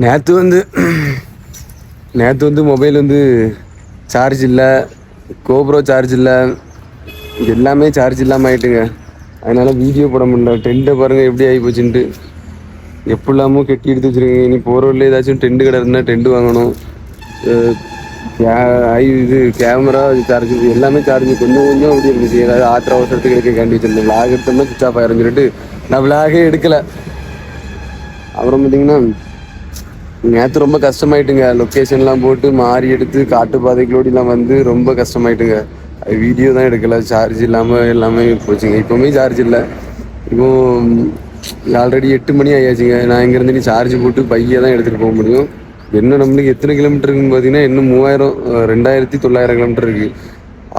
நேற்று வந்து மொபைல் வந்து சார்ஜ் இல்லை, கோப்ரோ சார்ஜ் இல்லை, எல்லாமே சார்ஜ் இல்லாமல் ஆகிட்டுங்க. அதனால் வீடியோ போட முடியல. டெண்டை பாருங்கள் எப்படி ஆகி போச்சுன்ட்டு. எப்படிலாமோ கெட்டி எடுத்து வச்சுருக்கீங்க. இனி போகிற வழியில் ஏதாச்சும் டெண்டு கடை இருந்தால் டெண்டு வாங்கணும். இது கேமரா சார்ஜ் எல்லாமே சார்ஜ் கொஞ்சம் கொஞ்சம் அப்படி இருந்துச்சு. ஏதாவது ஆத்திர அவசரத்துக்கு எடுக்க கேண்டி வச்சுருந்தேன். விளாக் எடுத்தோம்னா சுவிச் ஆஃப் ஆயிரும் சொல்லிட்டு நான் விளாகே எடுக்கலை. அப்புறம் பார்த்தீங்கன்னா நேற்று ரொம்ப கஷ்டமாயிட்டுங்க. லொக்கேஷன்லாம் போட்டு மாறி எடுத்து காட்டு பாதைகளோடலாம் வந்து ரொம்ப கஷ்டமாயிட்டுங்க. அது வீடியோ தான் எடுக்கலை, சார்ஜ் இல்லாமல் எல்லாமே போச்சுங்க. இப்போவுமே சார்ஜ் இல்லை. இப்போ ஆல்ரெடி 8 மணி ஆயாச்சுங்க. நான் இங்கேருந்து நீ சார்ஜ் போட்டு பையை தான் எடுத்துகிட்டு போக முடியும். இன்னும் நம்மளுக்கு எத்தனை கிலோமீட்டர் இருக்குன்னு பார்த்தீங்கன்னா இன்னும் 2900 கிலோமீட்டர் இருக்குது.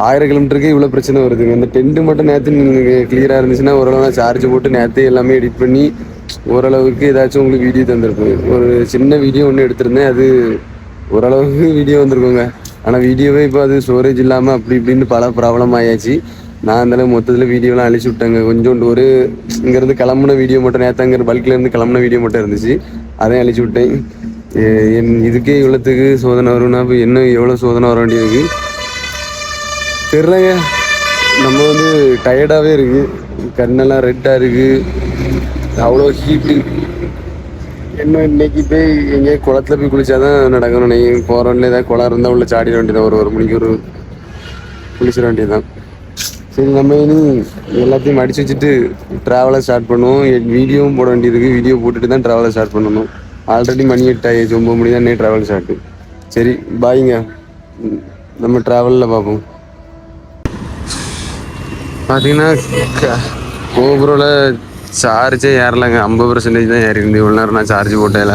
1000 கிலோமீட்டருக்கே இவ்வளோ பிரச்சனை வருதுங்க. இந்த டென்ட்டு மட்டும் நேற்று நீங்கள் கிளியராக இருந்துச்சுன்னா ஓரளவு நான் சார்ஜ் போட்டு நேற்றே எல்லாமே எடிட் பண்ணி ஓரளவுக்கு ஏதாச்சும் உங்களுக்கு வீடியோ தந்திருப்பேன். ஒரு சின்ன வீடியோ ஒன்று எடுத்திருந்தேன், அது ஓரளவுக்கு வீடியோ வந்திருக்கோங்க. ஆனால் வீடியோவே இப்போ அது ஸ்டோரேஜ் இல்லாமல் அப்படி இப்படின்னு பல ப்ராப்ளம் ஆயாச்சு. நான் அந்தளவு மொத்தத்தில் வீடியோலாம் அழிச்சு விட்டேங்க. கொஞ்சோண்டு ஒரு இங்கேருந்து கிளம்புன வீடியோ மட்டும், நேற்று அங்கே பல்க்லேருந்து கிளம்புன வீடியோ மட்டும் இருந்துச்சு, அதையும் அழிச்சு விட்டேன். இதுக்கே இவ்வளோத்துக்கு சோதனை வரும்னா இப்போ இன்னும் எவ்வளோ சோதனை வர வேண்டியதுக்கு தெரிலங்க. நம்ம வந்து டயர்டாகவே இருக்குது, கண்ணெல்லாம் ரெட்டாக இருக்குது, அவ்வளோ ஹீட்டு. இன்னும் இன்னைக்கு போய் எங்கேயும் குளத்துல போய் குளிச்சாதான் நடக்கணும். நீங்கள் போகிறோன்னு ஏதாவது குளம் இருந்தால் உள்ள சாடிட வேண்டியதான். ஒரு மணிக்கு குளிச்சிட வேண்டியதுதான். சரி, நம்ம இனி எல்லாத்தையும் அடிச்சு வச்சுட்டு ட்ராவலை ஸ்டார்ட் பண்ணுவோம். வீடியோவும் போட வேண்டியதுக்கு, வீடியோ போட்டுட்டு தான் ட்ராவலை ஸ்டார்ட் பண்ணணும். ஆல்ரெடி மணி 8 ஆகிடுச்சு, 9 மணி தான் ட்ராவல் ஸ்டார்ட்டு. சரி, பாய்ங்க, நம்ம ட்ராவலில் பார்ப்போம். பார்த்தீங்கன்னா கோபுரோவில் சார்ஜே ஏறலைங்க, 50% தான் ஏறிருந்து. இவ்வளோ நேரம் நான் சார்ஜ் போட்டேல,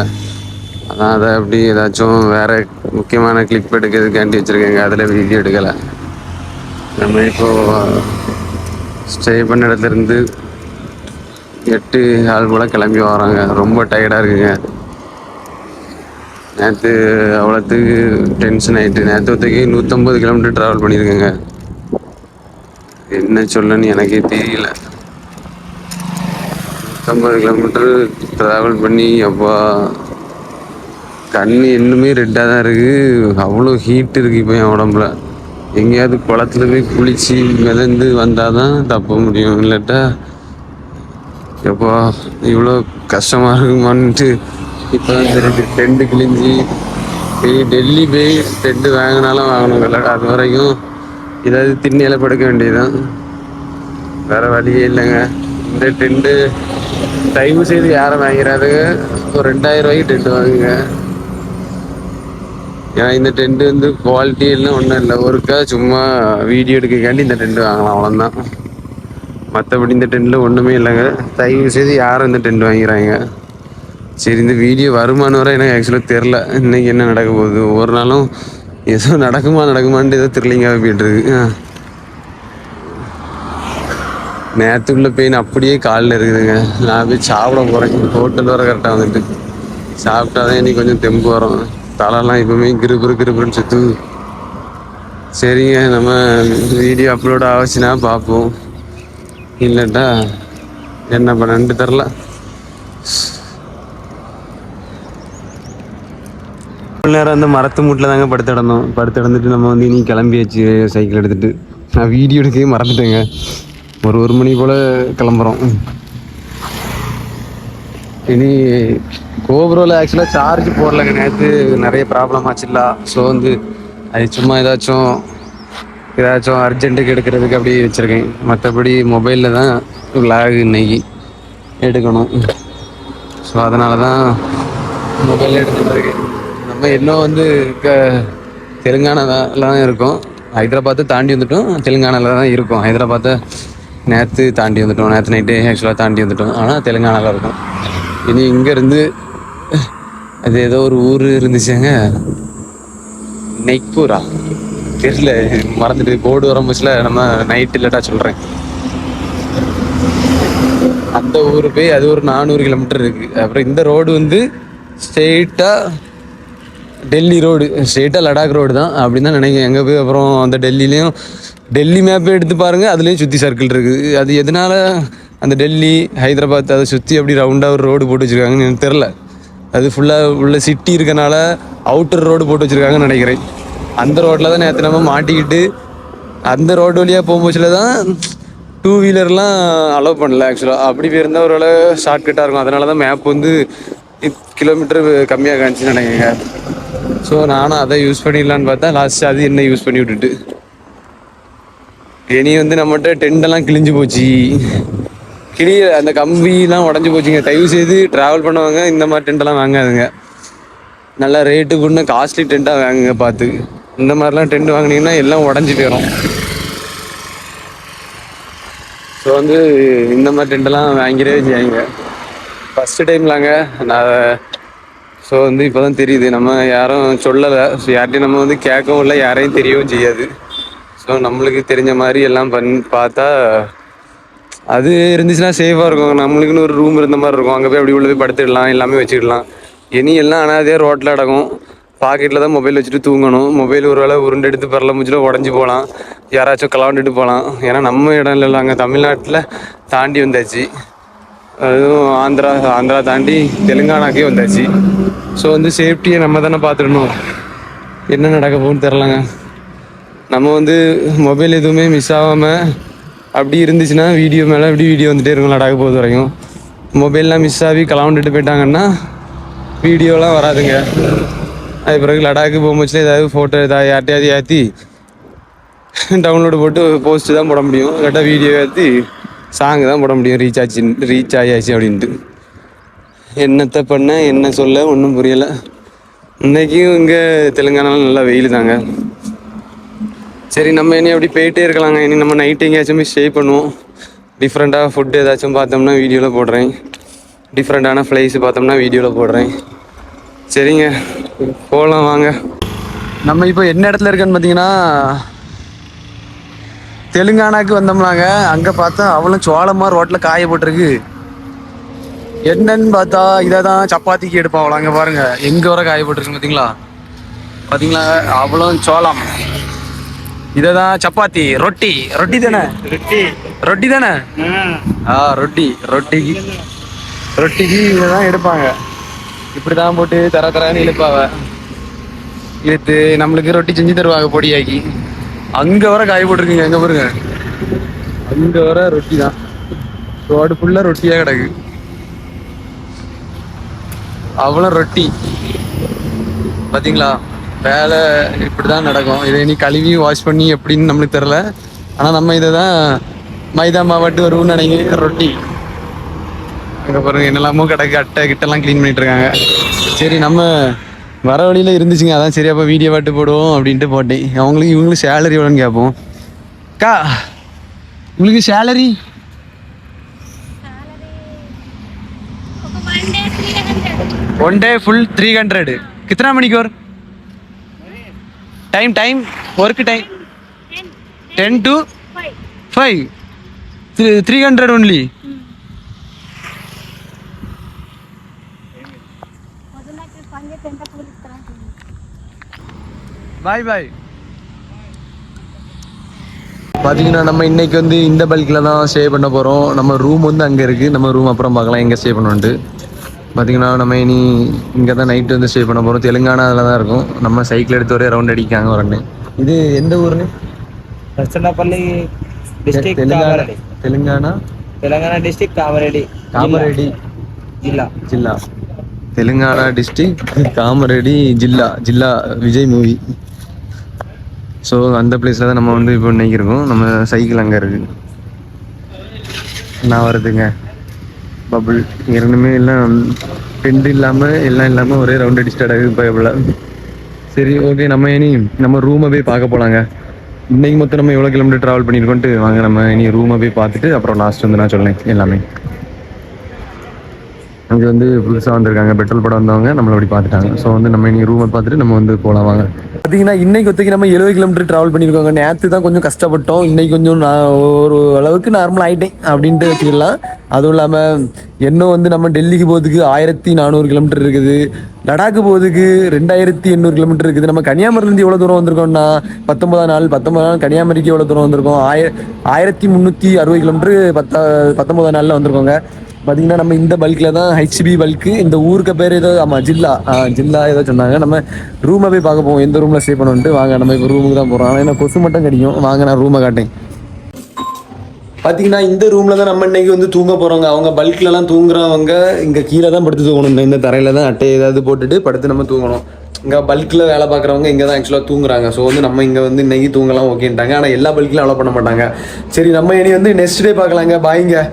அதான் அதை அப்படி ஏதாச்சும் வேறு முக்கியமான கிளிப் எடுக்கிறதுக்காண்டி வச்சுருக்கேங்க. அதில் வீடியோ எடுக்கலை. நம்ம இப்போது ஸ்டே பண்ண இடத்துலேருந்து 8 ஆள் போல் கிளம்பி வராங்க. ரொம்ப டயர்டாக இருக்குங்க. நேற்று அவ்வளோத்துக்கு டென்ஷன் ஆகிட்டு. நேற்றுக்கு 150 கிலோமீட்டர் ட்ராவல் பண்ணியிருக்கேங்க. என்ன சொல்லன்னு எனக்கே தெரியல. 150 கிலோமீட்டர் ட்ராவல் பண்ணி அப்பா கண் இன்னுமே ரெட்டாக தான் இருக்குது. அவ்வளோ ஹீட் இருக்குது இப்போ என் உடம்புல. எங்கேயாவது குளத்துல போய் குளித்து மிதந்து வந்தால் தான் தப்ப முடியும். இல்லாட்டா எப்போ இவ்வளோ கஷ்டமாக இருக்குமான்ட்டு இப்போ தான் தெரியுது. டென்ட்டு கிழிஞ்சி டெல்லி போய் டென்ட்டு வாங்கினாலும் வாங்கணும். இல்லாட்டா அது வரைக்கும் ஏதாவது திண்ணையில் படுக்க வேண்டியதுதான், வேறு வழியே இல்லைங்க. இந்த டென்ட்டு தயவு செய்து யாரும் வாங்கிறாதுங்க. ஒரு 2000 ரூபாய்க்கு டென்ட்டு வாங்குங்க. ஏன்னா இந்த டென்ட்டு வந்து குவாலிட்டி எல்லாம் ஒன்றும் இல்லை. ஒருக்கா சும்மா வீடியோ எடுக்கக்காண்டி இந்த டென்ட்டு வாங்கலாம், அவ்வளோதான். மற்றபடி இந்த டென்ட்டில் ஒன்றுமே இல்லைங்க. தயவு செய்து யாரும் இந்த டென்ட் வாங்கிறாங்க. சரி, இந்த வீடியோ வருமானம் வர எனக்கு ஆக்சுவலாக தெரில இன்றைக்கி என்ன நடக்க போகுது. ஒவ்வொரு நாளும் ஏதோ நடக்குமான்ட்டு ஏதோ த்ரில்லிங்காக போயிட்டுருக்கு. நேற்றுக்குள்ள பெயின் அப்படியே காலில் இருக்குதுங்க. நான் போய் சாப்பிட போகிறேன். ஹோட்டல் வர கரெக்டாக வந்துட்டு சாப்பிட்டா தான் இன்னைக்கு கொஞ்சம் தெம்பு வரும். தலைலாம் இப்போவுமே கிருப்புன்னு சுற்று. சரிங்க, நம்ம வீடியோ அப்லோட் ஆச்சுன்னா பார்ப்போம். இல்லைட்டா என்ன பண்ணன்ட்டு தெரில. இவ்வளோ நேரம் வந்து மரத்து மூட்டில் தாங்க படுத்து நம்ம வந்து இனி கிளம்பியாச்சு சைக்கிள் எடுத்துகிட்டு. நான் வீடியோ எடுக்கவே மறந்துட்டேங்க. ஒரு மணி போல் கிளம்புறோம். இனி கோபுரோவில் ஆக்சுவலாக சார்ஜ் போடலைங்க. நேற்று நிறைய ப்ராப்ளம் ஆச்சுல்ல. ஸோ வந்து அது சும்மா ஏதாச்சும் அர்ஜென்ட்டுக்கு எடுக்கிறதுக்கு அப்படி வச்சுருக்கேன். மற்றபடி மொபைலில் தான் விளாக் இன்னைக்கு எடுக்கணும். ஸோ அதனால தான் மொபைல் எடுத்துகிட்டு இருக்கேன். நம்ம இன்னும் வந்து தெலுங்கானாவில் தான் இருக்கோம். ஹைதராபாத்தை தாண்டி வந்துட்டோம். தெலுங்கானாவில் தான் இருக்கோம். ஹைதராபாத்தை நேற்று தாண்டி வந்துட்டோம். நேற்று நைட்டு ஆக்சுவலாக தாண்டி வந்துட்டோம். ஆனால் தெலுங்கானாவில் இருக்கும். இனி இங்கேருந்து அது ஏதோ ஒரு ஊர் இருந்துச்சுங்க, நெய்ப்பூரா தெரியல, மறந்துட்டு. போர்டு வரம்புச்சில் நம்ம நைட்டு இல்லட்டா சொல்கிறேன். அந்த ஊர் போய் அது ஒரு 400 கிலோமீட்டர் இருக்குது. அப்புறம் இந்த ரோடு வந்து ஸ்ட்ரெயிட்டாக டெல்லி ரோடு, ஸ்ட்ரெயிட்டாக லடாக் ரோடு தான் அப்படின்னு தான் நினைக்கிறேன். எங்கே போய் அப்புறம் அந்த டெல்லி மேப்பே எடுத்து பாருங்கள், அதுலேயும் சுற்றி சர்க்கிள் இருக்குது. அது எதனால் அந்த டெல்லி ஹைதராபாத் அதை சுற்றி அப்படி ரவுண்டாக ஒரு ரோடு போட்டு வச்சுருக்காங்கன்னு எனக்கு தெரில. அது ஃபுல்லாக உள்ள சிட்டி இருக்கனால அவுட்டர் ரோடு போட்டு வச்சுருக்காங்கன்னு நினைக்கிறேன். அந்த ரோட்டில் தான் நேற்று நம்ம மாட்டிக்கிட்டு அந்த ரோடு வழியாக போகும்போதுல தான் டூ வீலர்லாம் அலோவ் பண்ணல. ஆக்சுவலாக அப்படி போயிருந்தால் ஒரு வேளை ஷார்ட்கட்டாக இருக்கும். அதனால தான் மேப் வந்து கிலோமீட்டர் கம்மியாக காணிச்சுன்னு நினைக்கிறேங்க. ஸோ நானும் அதை யூஸ் பண்ணிடலான்னு பார்த்தா லாஸ்ட்டு அது என்ன யூஸ் பண்ணி விட்டுட்டு இனி வந்து நம்மகிட்ட டென்ட்டெல்லாம் கிழிஞ்சு போச்சு. அந்த கம்பிலாம் உடஞ்சி போச்சுங்க. தயவு செய்து ட்ராவல் பண்ணுவாங்க இந்த மாதிரி டென்ட்டெல்லாம் வாங்காதுங்க. நல்லா ரேட்டுக்கு இன்னும் காஸ்ட்லி டென்ட்டாக வாங்குங்க பார்த்து. இந்த மாதிரிலாம் டென்ட் வாங்கினீங்கன்னா எல்லாம் உடஞ்சி போயிடும். ஸோ வந்து இந்த மாதிரி டென்ட்டெல்லாம் வாங்கிடவே செய்யாங்க. ஃபஸ்ட்டு டைம்லாங்க நான். ஸோ வந்து இப்போ தான் தெரியுது, நம்ம யாரும் சொல்லலை. ஸோ யார்கிட்டையும் நம்ம வந்து கேட்கவும் இல்லை, யாரையும் தெரியவும் செய்யாது. ஸோ நம்மளுக்கு தெரிஞ்ச மாதிரி எல்லாம் பார்த்தா அது இருந்துச்சுன்னா சேஃபாக இருக்கும். நம்மளுக்குன்னு ஒரு ரூம் இருந்த மாதிரி இருக்கும். அங்கே போய் அப்படி உள்ள போய் படுத்துடலாம், எல்லாமே வச்சுக்கலாம். இனி எல்லாம் அனாதையாக ரோட்டில் அடக்கும். பாக்கெட்டில் தான் மொபைல் வச்சுட்டு தூங்கணும். மொபைல் ஒரு வேளை உருண்டு எடுத்து பரல முடிச்சில் உடஞ்சி போகலாம், யாராச்சும் கலாண்டுட்டு போகலாம். ஏன்னா நம்ம இடம் இல்லைல்ல, அங்கே தமிழ்நாட்டில் தாண்டி வந்தாச்சு. அதுவும் ஆந்திரா தாண்டி தெலுங்கானாக்கே வந்தாச்சு. ஸோ வந்து சேஃப்டியை நம்ம தானே பார்த்துடணும். என்ன நடக்க போகுன்னு தெரிலங்க. நம்ம வந்து மொபைல் எதுவுமே மிஸ் ஆகாமல் அப்படி இருந்துச்சுன்னா வீடியோ மேலே அப்படி வீடியோ வந்துகிட்டே இருக்கும் லடாக்கு போகிறது வரைக்கும். மொபைல்லாம் மிஸ் ஆகி கலாண்டுட்டு போயிட்டாங்கன்னா வீடியோலாம் வராதுங்க. அது பிறகு லடாக்கு போகும்போது ஏதாவது ஃபோட்டோ ஏதாவது யார்ட்டையாவது ஏற்றி டவுன்லோடு போட்டு போஸ்ட்டு தான் போட முடியும். இல்லாட்டா வீடியோ ஏற்றி சாங்கு தான் போட முடியும். ரீச் ஆகியாச்சு அப்படின்ட்டு. என்னத்தை பண்ண என்ன சொல்ல ஒன்றும் புரியலை. இன்றைக்கும் இங்கே தெலுங்கானாவில் நல்லா வெயில் தாங்க. சரி, நம்ம இனி அப்படி போயிட்டே இருக்கலாங்க. இனி நம்ம நைட்டு எங்கேயாச்சும் போய் ஸ்டே பண்ணுவோம். டிஃப்ரெண்ட்டாக ஃபுட்டு ஏதாச்சும் பார்த்தோம்னா வீடியோவில் போடுறேன். டிஃப்ரெண்ட்டான ஃப்ளைஸு பார்த்தோம்னா வீடியோவில் போடுறேன். சரிங்க, போகலாம் வாங்க. நம்ம இப்போ என்ன இடத்துல இருக்கேன்னு பார்த்தீங்கன்னா தெலுங்கானாக்கு வந்தோம்னாங்க. அங்கே பார்த்தா அவளும் சோளமாக ரோட்டில் காய போட்டிருக்கு. என்னன்னு பார்த்தா இதை தான் சப்பாத்திக்கு எடுப்பாங்களா. அங்கே பாருங்கள் எங்கே வர காய போட்டிருக்கு பார்த்தீங்களா. அவளும் சோளம், இதை தான் சப்பாத்தி. ரொட்டி தானே, ரொட்டி தானே. ரொட்டிக்கு இதை தான் எடுப்பாங்க. இப்படி தான் போட்டு தரன்னு இழுப்பாவ. இழுத்து நம்மளுக்கு ரொட்டி செஞ்சு தருவாங்க பொடியாக்கி. அங்கே வர காய போட்டிருக்குங்க. எங்கே பாருங்க, அங்கே வர ரொட்டி தான். ரோடு ஃபுல்லாக ரொட்டியாக கிடக்கு. அவ்வளோ ரொட்டி பார்த்தீங்களா. வேலை இப்படி தான் நடக்கும். இதை இனி கழுவி வாஷ் பண்ணி எப்படின்னு நம்மளுக்கு தெரில. ஆனால் நம்ம இதை தான் மைதா மாவாட்டு வருவோம்னு நினைக்கிறேன். ரொட்டி அங்கே பாருங்க என்னெல்லாமோ கிடக்கு. அட்டை கிட்டெல்லாம் க்ளீன் பண்ணிட்டு இருக்காங்க. சரி, நம்ம வர வழியில் இருந்துச்சுங்க. அதான் சரி அப்போ வீடியோ பாட்டு போடுவோம் அப்படின்ட்டு போட்டேன். இவங்களுக்கு சேலரி எவ்வளோன்னு கேட்போம். அக்கா, உங்களுக்கு சேலரி? One day full 300. कितना मणि और time work time 10 to 5 300 only. Bye bye. பார்த்தீங்கன்னா நம்ம இன்னைக்கு வந்து இந்த பல்கில் தான் ஸ்டே பண்ண போகிறோம். நம்ம ரூம் வந்து அங்கே இருக்குது. நம்ம ரூம் அப்புறம் பார்க்கலாம் எங்கே ஸ்டே பண்ணோன்ட்டு. பார்த்தீங்கன்னா நம்ம இனி இங்கே தான் நைட்டு வந்து ஸ்டே பண்ண போகிறோம். தெலுங்கானாவில் தான் இருக்கும். நம்ம சைக்கிள் எடுத்து ஒரே ரவுண்ட் அடிக்காங்க வரேன்னு. இது எந்த ஊர்னு? நர்சனப்பள்ளி டிஸ்ட்ரிக்ட், தெலுங்கானா டிஸ்ட்ரிக்ட், காமரெடி ஜில்லா. தெலுங்கானா டிஸ்ட்ரிக்ட் காமரெடி ஜில்லா விஜய் மூவி. ஸோ அந்த பிளேஸில் தான் நம்ம வந்து இப்போ இன்னைக்கு இருக்கோம். நம்ம சைக்கிள் அங்கே இருக்குது. நான் வருதுங்க பபுள் இரண்டுமே எல்லாம் டென்ட் இல்லாமல் எல்லாம் இல்லாமல் ஒரே ரவுண்ட் அடிச்சுட்டு அடகு பயப்படல. சரி, ஓகே, நம்ம இனி நம்ம ரூமை போய் பார்க்க போகலாங்க. இன்றைக்கி மொத்தம் நம்ம எவ்வளோ கிலோமீட்டர் ட்ராவல் பண்ணியிருக்கோன்ட்டு வாங்க நம்ம இனி ரூமை போய் பார்த்துட்டு அப்புறம் லாஸ்ட் வந்து நான் சொல்லேன் எல்லாமே. அங்கே வந்து புதுசாக வந்திருக்காங்க, பெட்ரோல் படம் வந்தவங்க நம்மளை அப்படி பார்த்துட்டாங்க. ஸோ வந்து நம்ம இனி ரூமை பார்த்துட்டு நம்ம வந்து போகலாம் வாங்க. பார்த்தீங்கன்னா இன்னைக்கு ஒத்துக்கு நம்ம 70 கிலோமீட்டர் ட்ராவல் பண்ணியிருக்கோங்க. நேற்று தான் கொஞ்சம் கஷ்டப்பட்டோம். இன்னைக்கு கொஞ்சம் ஒரு அளவுக்கு நார்மல் ஆகிட்டேன் அப்படின்ட்டு வச்சுக்கலாம். அதுவும் இல்லாமல் இன்னும் வந்து நம்ம டெல்லிக்கு போகிறதுக்கு 1400 கிலோமீட்டர் இருக்குது. லடாக்கு போகிறதுக்கு 2800 கிலோமீட்டர் இருக்குது. நம்ம கன்னியாகுமரிலேருந்து எவ்வளோ தூரம் வந்திருக்கோம்னா 19 நாள் கன்னியாகுமரிக்கு எவ்வளோ தூரம் வந்திருக்கோம்? 1360 கிலோமீட்டர் 19 நாளில் வந்திருக்கோங்க. பார்த்தீங்கன்னா நம்ம இந்த பல்கில் தான் ஹெச்பி பல்க்கு. இந்த ஊருக்கு பேர் ஏதோ ஆமாம் ஜில்லா ஏதோ சொன்னாங்க. நம்ம ரூமை போய் பார்க்க போவோம், எந்த ரூமில் ஸ்டே பண்ணுன்ட்டு. வாங்க நம்ம இப்போ ரூமுக்கு தான் போகிறோம். ஆனால் என்ன கொசு மட்டும் கிடைக்கும். வாங்க நான் ரூமை காட்டேன். பார்த்தீங்கன்னா இந்த ரூமில் தான் நம்ம இன்னைக்கு வந்து தூங்க போகிறோங்க. அவங்க பல்க்லலாம் தூங்குறவங்க இங்கே கீழே தான் படுத்து தூங்கணும். இந்த தரையில் தான் அட்டை ஏதாவது போட்டுட்டு படுத்து நம்ம தூங்கணும். இங்கே பல்கில் வேலை பார்க்குறவங்க இங்கே தான் ஆக்சுவலாக தூங்குறாங்க. ஸோ வந்து நம்ம இங்கே வந்து இன்னைக்கு தூங்கலாம் ஓகேன்ட்டாங்க. ஆனால் எல்லா பல்க்லையும் அலோவ் பண்ண மாட்டாங்க. சரி நம்ம இனி வந்து நெக்ஸ்ட் டே பார்க்கலாங்க. பாய்ங்க.